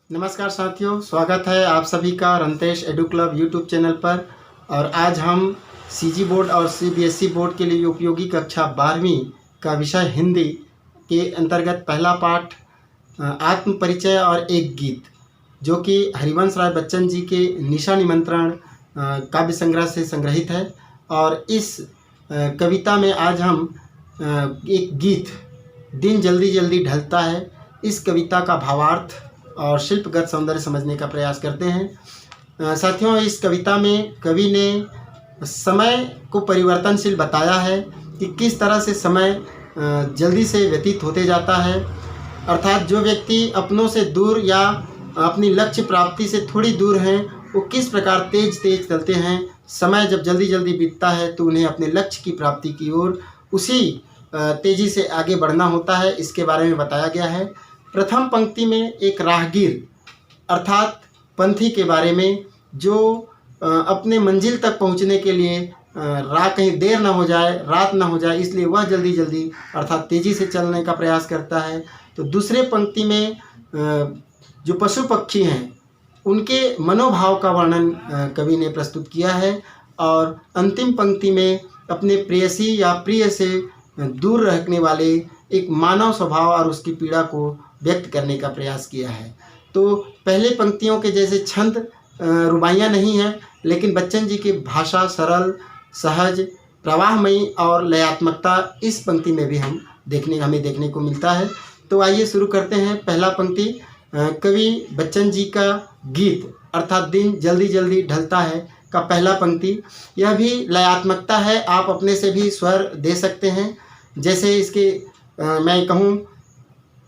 नमस्कार साथियों, स्वागत है आप सभी का रंतेश एडू क्लब यूट्यूब चैनल पर। और आज हम सीजी बोर्ड और सीबीएसई बोर्ड के लिए उपयोगी कक्षा 12वीं का विषय हिंदी के अंतर्गत पहला पाठ आत्म परिचय और एक गीत, जो कि हरिवंश राय बच्चन जी के निशा निमंत्रण काव्य संग्रह से संग्रहित है। और इस कविता में आज हम एक गीत दिन जल्दी जल्दी ढलता है, इस कविता का भावार्थ और शिल्पगत सौंदर्य समझने का प्रयास करते हैं। साथियों, इस कविता में कवि ने समय को परिवर्तनशील बताया है कि किस तरह से समय जल्दी से व्यतीत होते जाता है। अर्थात जो व्यक्ति अपनों से दूर या अपनी लक्ष्य प्राप्ति से थोड़ी दूर हैं, वो किस प्रकार तेज चलते हैं। समय जब जल्दी जल्दी बीतता है तो उन्हें अपने लक्ष्य की प्राप्ति की ओर उसी तेज़ी से आगे बढ़ना होता है। इसके बारे में बताया गया है। प्रथम पंक्ति में एक राहगीर अर्थात पंथी के बारे में, जो अपने मंजिल तक पहुंचने के लिए कहीं देर ना हो जाए, रात ना हो जाए, इसलिए वह जल्दी जल्दी अर्थात तेज़ी से चलने का प्रयास करता है। तो दूसरे पंक्ति में जो पशु पक्षी हैं उनके मनोभाव का वर्णन कवि ने प्रस्तुत किया है। और अंतिम पंक्ति में अपने प्रेयसी या प्रिय से दूर रखने वाले एक मानव स्वभाव और उसकी पीड़ा को व्यक्त करने का प्रयास किया है। तो पहले पंक्तियों के जैसे छंद रुबाइयाँ नहीं हैं, लेकिन बच्चन जी की भाषा सरल, सहज, प्रवाहमयी और लयात्मकता इस पंक्ति में भी हमें देखने को मिलता है। तो आइए शुरू करते हैं। पहला पंक्ति कवि बच्चन जी का गीत अर्थात दिन जल्दी जल्दी ढलता है का पहला पंक्ति, यह भी लयात्मकता है। आप अपने से भी स्वर दे सकते हैं। जैसे इसके मैं कहूँ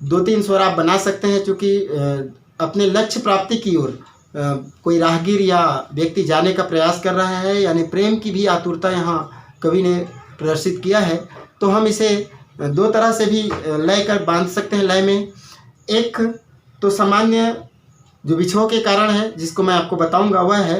2-3 स्वर आप बना सकते हैं, क्योंकि अपने लक्ष्य प्राप्ति की ओर कोई राहगीर या व्यक्ति जाने का प्रयास कर रहा है, यानी प्रेम की भी आतुरता यहाँ कवि ने प्रदर्शित किया है। तो हम इसे 2 तरह से भी लय कर बांध सकते हैं। लय में एक तो सामान्य जो विछोह के कारण है, जिसको मैं आपको बताऊंगा, वह है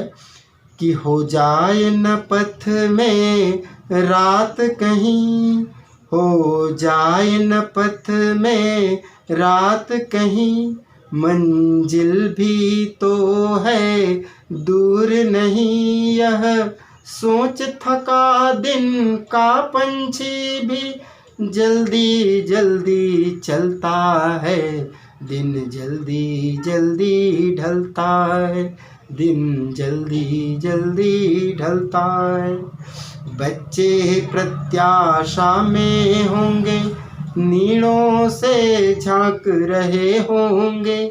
कि हो जाए न पथ में रात कहीं, हो जाए न पथ में रात कहीं, मंजिल भी तो है दूर नहीं, यह सोच थका दिन का पंछी भी जल्दी जल्दी चलता है, दिन जल्दी जल्दी ढलता है, दिन जल्दी जल्दी ढलता है। बच्चे प्रत्याशा में होंगे, नीड़ों से झांक रहे होंगे,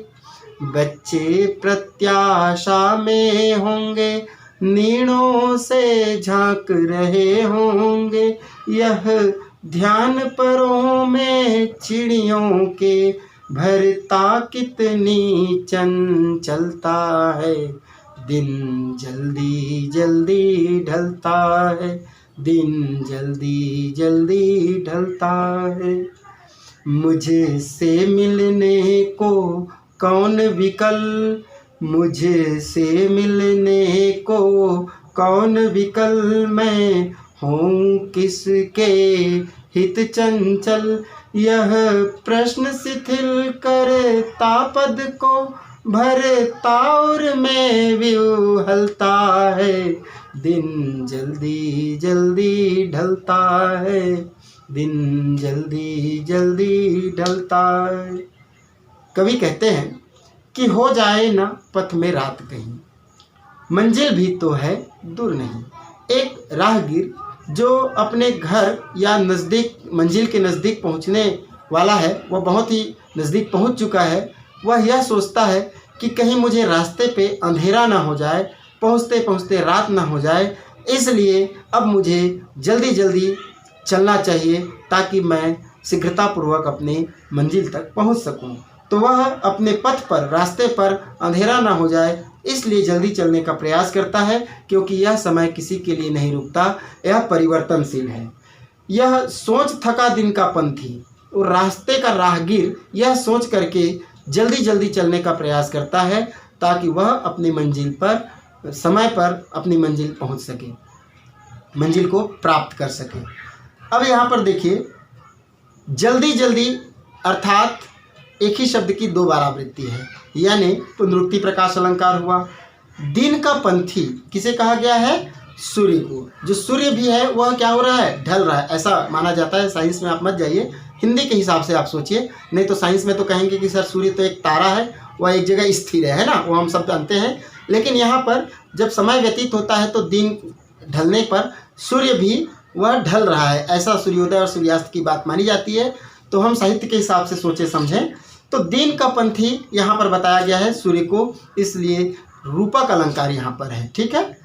बच्चे प्रत्याशा में होंगे, नीड़ों से झांक रहे होंगे, यह ध्यान परों में चिड़ियों के भरता कितनी चंचलता है, दिन जल्दी जल्दी ढलता है, दिन जल्दी जल्दी ढलता है। मुझसे मिलने को कौन विकल, मुझसे मिलने को कौन विकल, मैं हूँ किसके हित चंचल, यह प्रश्न शिथिल करता पद को भरता और में विह्वलता है, दिन जल्दी जल्दी ढलता है, दिन जल्दी जल्दी ढलता है। कवि कहते हैं कि हो जाए ना पथ में रात कहीं, मंजिल भी तो है दूर नहीं। एक राहगीर जो अपने घर या नज़दीक मंजिल के नज़दीक पहुंचने वाला है, वह बहुत ही नज़दीक पहुंच चुका है। वह यह सोचता है कि कहीं मुझे रास्ते पे अंधेरा ना हो जाए, पहुंचते पहुंचते रात ना हो जाए, इसलिए अब मुझे जल्दी जल्दी चलना चाहिए ताकि मैं शीघ्रतापूर्वक अपने मंजिल तक पहुंच सकूं। तो वह अपने पथ पर, रास्ते पर अंधेरा ना हो जाए, इसलिए जल्दी चलने का प्रयास करता है, क्योंकि यह समय किसी के लिए नहीं रुकता, यह परिवर्तनशील है। यह सोच थका दिन का पंथी और रास्ते का राहगीर यह सोच करके जल्दी जल्दी चलने का प्रयास करता है ताकि वह अपनी मंजिल पर समय पर अपनी मंजिल पहुंच सके, मंजिल को प्राप्त कर सके। अब यहाँ पर देखिए, जल्दी जल्दी अर्थात एक ही शब्द की दो बार आवृत्ति है, यानी पुनरुक्ति प्रकाश अलंकार हुआ। दिन का पंथी किसे कहा गया है? सूर्य को। जो सूर्य भी है वह क्या हो रहा है? ढल रहा है, ऐसा माना जाता है। साइंस में आप मत जाइए, हिंदी के हिसाब से आप सोचिए, नहीं तो साइंस में तो कहेंगे कि सर सूर्य तो एक तारा है, वह एक जगह स्थिर है ना, वो हम सब जानते हैं। लेकिन यहाँ पर जब समय व्यतीत होता है तो दिन ढलने पर सूर्य भी वह ढल रहा है, ऐसा सूर्योदय और सूर्यास्त की बात मानी जाती है। तो हम साहित्य के हिसाब से सोचे समझें तो दिन का पंथी यहाँ पर बताया गया है सूर्य को, इसलिए रूपक अलंकार यहाँ पर है। ठीक है।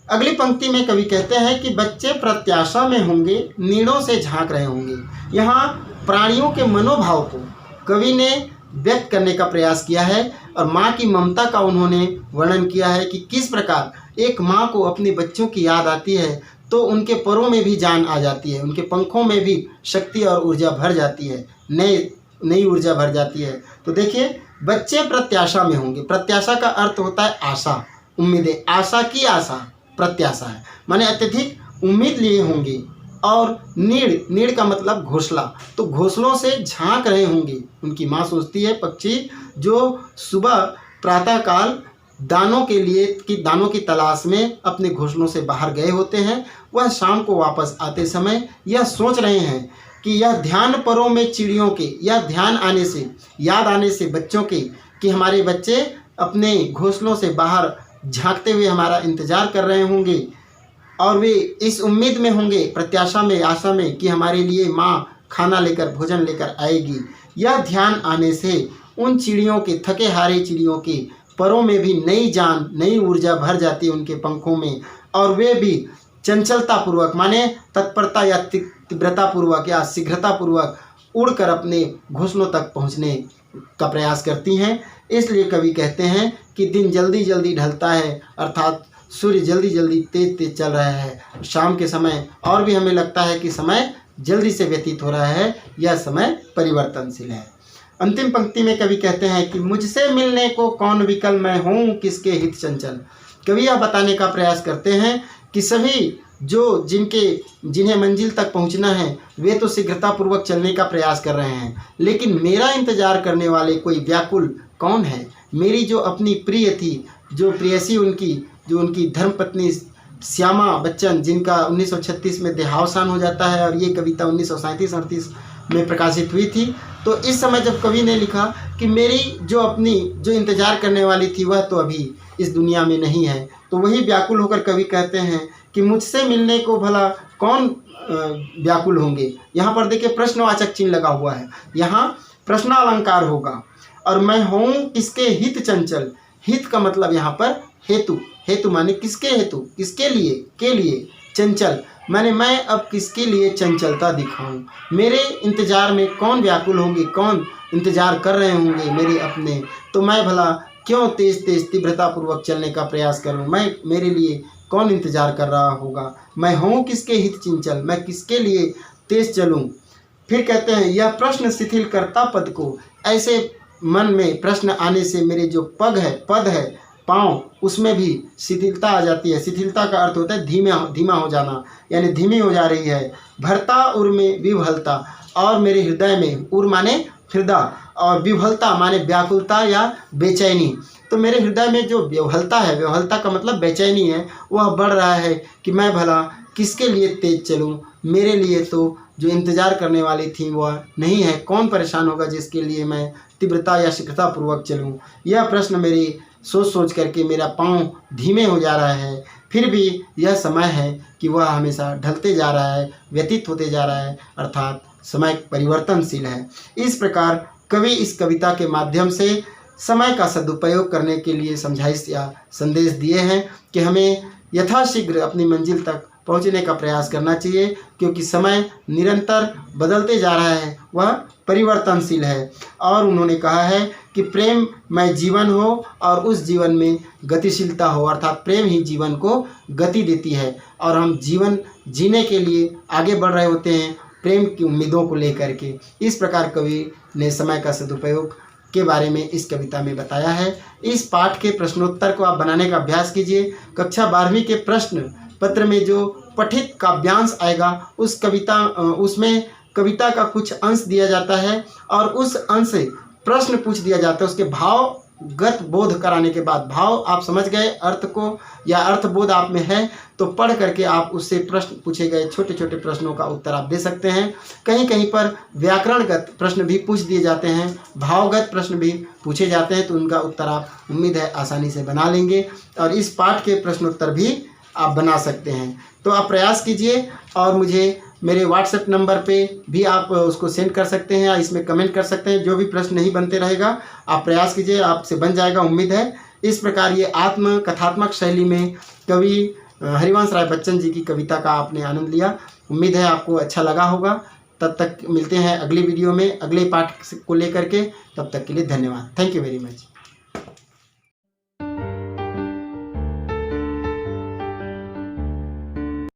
अगली पंक्ति में कवि कहते हैं कि बच्चे प्रत्याशा में होंगे, नीड़ों से झांक रहे होंगे। यहाँ प्राणियों के मनोभाव को कवि ने व्यक्त करने का प्रयास किया है और माँ की ममता का उन्होंने वर्णन किया है कि किस प्रकार एक माँ को अपने बच्चों की याद आती है तो उनके परों में भी जान आ जाती है, उनके पंखों में भी शक्ति और ऊर्जा भर जाती है, नई ऊर्जा भर जाती है। तो देखिए, बच्चे प्रत्याशा में होंगे। प्रत्याशा का अर्थ होता है आशा, उम्मीदें। आशा की आशा प्रत्याशा है, माने अत्यधिक उम्मीद लिए होंगे। और नीड़ का मतलब घोंसला, तो घोंसलों से झांक रहे होंगे। उनकी माँ सोचती है, पक्षी जो सुबह प्रातःकाल दानों की तलाश में अपने घोंसलों से बाहर गए होते हैं, वह शाम को वापस आते समय यह सोच रहे हैं कि यह ध्यान परों में चिड़ियों के, यह ध्यान आने से, याद आने से बच्चों के, कि हमारे बच्चे अपने घोंसलों से बाहर झांकते हुए हमारा इंतजार कर रहे होंगे और वे इस उम्मीद में होंगे, प्रत्याशा में, आशा में कि हमारे लिए माँ खाना लेकर, भोजन लेकर आएगी। यह ध्यान आने से उन चिड़ियों के, थके हारे चिड़ियों के परों में भी नई जान, नई ऊर्जा भर जाती है उनके पंखों में, और वे भी चंचलतापूर्वक, माने तत्परता या तीव्रतापूर्वक या शीघ्रतापूर्वक उड़कर अपने घोंसलों तक पहुँचने का प्रयास करती हैं। इसलिए कवि कहते हैं कि दिन जल्दी जल्दी ढलता है, अर्थात सूर्य जल्दी जल्दी तेज तेज चल रहा है। शाम के समय और भी हमें लगता है कि समय जल्दी से व्यतीत हो रहा है, यह समय परिवर्तनशील है। अंतिम पंक्ति में कवि कहते हैं कि मुझसे मिलने को कौन विकल, मैं हूँ किसके हित चंचल। कवि यह बताने का प्रयास करते हैं कि सभी जिन्हें मंजिल तक पहुंचना है वे तो शीघ्रतापूर्वक चलने का प्रयास कर रहे हैं, लेकिन मेरा इंतजार करने वाले कोई व्याकुल कौन है। मेरी जो अपनी प्रिय थी, जो प्रेयसी जो उनकी धर्मपत्नी श्यामा बच्चन, जिनका 1936 में देहावसान हो जाता है और ये कविता 1937-38 में प्रकाशित हुई थी। तो इस समय जब कवि ने लिखा कि मेरी जो इंतजार करने वाली थी वह तो अभी इस दुनिया में नहीं है, तो वही व्याकुल होकर कवि कहते हैं कि मुझसे मिलने को भला कौन व्याकुल होंगे। यहाँ पर देखिए प्रश्नवाचक चिन्ह लगा हुआ है, यहाँ प्रश्नालंकार होगा। और मैं हूँ किसके हित चंचल। हित का मतलब यहाँ पर हेतु माने किसके हेतु, किसके लिए, के लिए। चंचल माने मैं अब किसके लिए चंचलता दिखाऊं। मेरे इंतजार में कौन व्याकुल होंगे, कौन इंतजार कर रहे होंगे मेरे अपने, तो मैं भला क्यों तेज तेज तीव्रतापूर्वक चलने का प्रयास करूं। मेरे लिए कौन इंतजार कर रहा होगा। मैं हूँ किसके हित चंचल, मैं किसके लिए तेज चलूं। फिर कहते हैं यह प्रश्न शिथिल करता पद को। ऐसे मन में प्रश्न आने से मेरे जो पद है पाँव, उसमें भी शिथिलता आ जाती है। शिथिलता का अर्थ होता है धीमा हो जाना, यानी धीमी हो जा रही है। भरता उर में विह्वलता, और मेरे हृदय में, उर माने हृदय और विह्वलता माने व्याकुलता या बेचैनी। तो मेरे हृदय में जो विह्वलता है, विह्वलता का मतलब बेचैनी है, वह बढ़ रहा है कि मैं भला किसके लिए तेज चलूँ। मेरे लिए तो जो इंतज़ार करने वाली थी वह नहीं है, कौन परेशान होगा जिसके लिए मैं तीव्रता या शीघ्रतापूर्वक चलूँ। यह प्रश्न मेरी सोच करके मेरा पाँव धीमे हो जा रहा है। फिर भी यह समय है कि वह हमेशा ढलते जा रहा है, व्यतीत होते जा रहा है, अर्थात समय परिवर्तनशील है। इस प्रकार कवि इस कविता के माध्यम से समय का सदुपयोग करने के लिए समझाइश या संदेश दिए हैं कि हमें यथाशीघ्र अपनी मंजिल तक पहुंचने का प्रयास करना चाहिए, क्योंकि समय निरंतर बदलते जा रहा है, वह परिवर्तनशील है। और उन्होंने कहा है कि प्रेममय जीवन हो और उस जीवन में गतिशीलता हो, अर्थात प्रेम ही जीवन को गति देती है और हम जीवन जीने के लिए आगे बढ़ रहे होते हैं प्रेम की उम्मीदों को लेकर के। इस प्रकार कवि ने समय का सदुपयोग के बारे में इस कविता में बताया है। इस पाठ के प्रश्नोत्तर को आप बनाने का अभ्यास कीजिए। कक्षा 12वीं के प्रश्न पत्र में जो पठित काव्यांश आएगा उसमें कविता का कुछ अंश दिया जाता है और उस अंश प्रश्न पूछ दिया जाता है, उसके भावगत बोध कराने के बाद, भाव आप समझ गए अर्थ को या अर्थबोध आप में है, तो पढ़ करके आप उससे प्रश्न पूछे गए छोटे छोटे प्रश्नों का उत्तर आप दे सकते हैं। कहीं कहीं पर व्याकरणगत प्रश्न भी पूछ दिए जाते हैं, भावगत प्रश्न भी पूछे जाते हैं, तो उनका उत्तर आप उम्मीद है आसानी से बना लेंगे और इस पाठ के प्रश्नोत्तर भी आप बना सकते हैं। तो आप प्रयास कीजिए और मुझे मेरे व्हाट्सएप नंबर पे भी आप उसको सेंड कर सकते हैं या इसमें कमेंट कर सकते हैं। जो भी प्रश्न नहीं बनते रहेगा आप प्रयास कीजिए, आपसे बन जाएगा उम्मीद है। इस प्रकार ये आत्म कथात्मक शैली में कवि हरिवंश राय बच्चन जी की कविता का आपने आनंद लिया। उम्मीद है आपको अच्छा लगा होगा। तब तक मिलते हैं अगली वीडियो में अगले पाठ को लेकर के। तब तक के लिए धन्यवाद। Thank you very much.